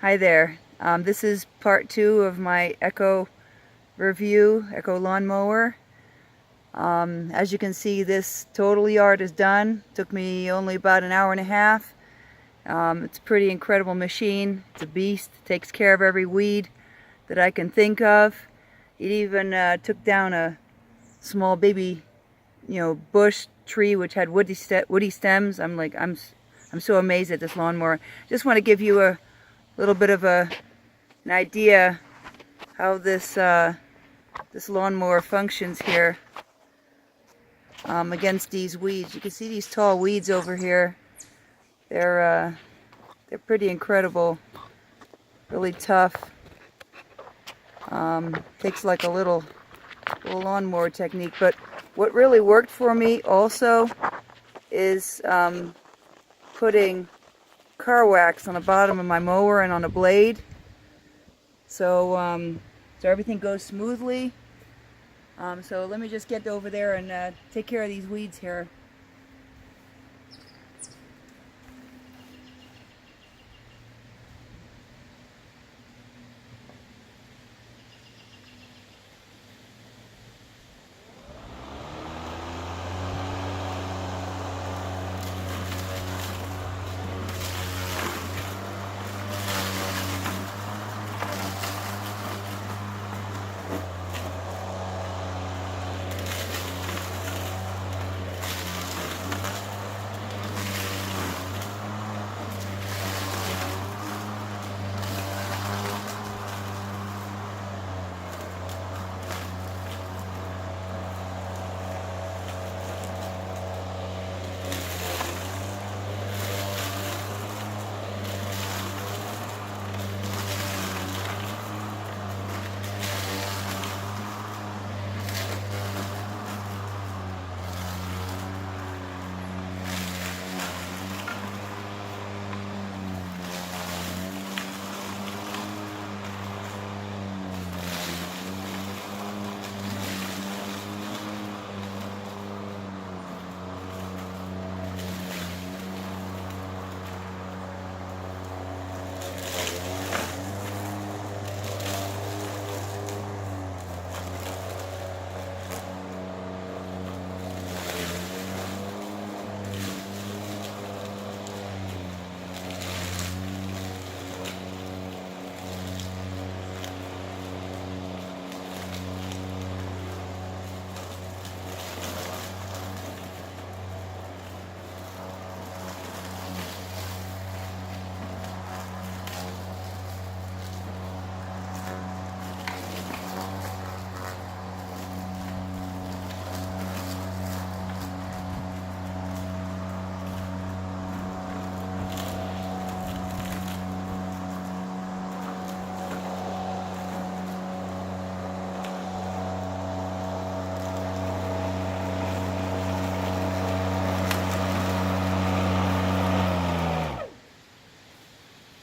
Hi there. This is part 2 of my Echo review, Echo lawnmower. As you can see, this total yard is done. Took me only about an hour and a half. It's a pretty incredible machine. It's a beast. It takes care of every weed that I can think of. It even took down a small baby, bush tree which had woody stems. I'm so amazed at this lawnmower. Just want to give you a little bit of an idea how this lawnmower functions here against these weeds. You can see these tall weeds over here. They're pretty incredible, really tough. Takes like a little lawnmower technique, but what really worked for me also is putting car wax on the bottom of my mower and on the blade, so everything goes smoothly. So let me just get over there and take care of these weeds here.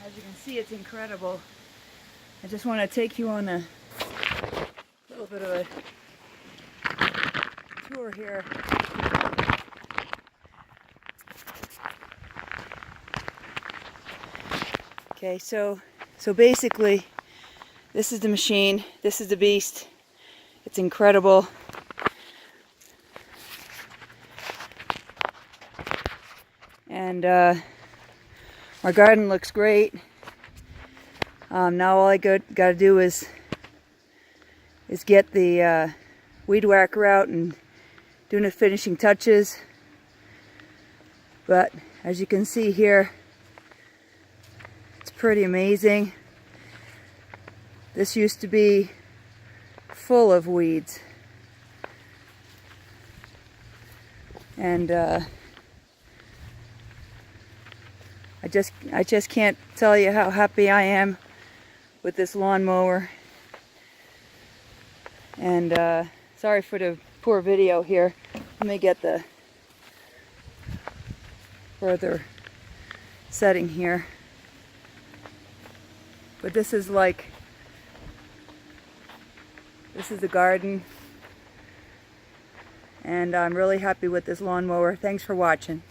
As you can see, it's incredible. I just want to take you on a little bit of a tour here. Okay, so basically, this is the machine. This is the beast. It's incredible. And our garden looks great. Now all I got to do is get the weed whacker out and doing the finishing touches. But as you can see here, it's pretty amazing. This used to be full of weeds, and I just can't tell you how happy I am with this lawnmower. And sorry for the poor video here. Let me get the further setting here. But this is the garden, and I'm really happy with this lawnmower. Thanks for watching.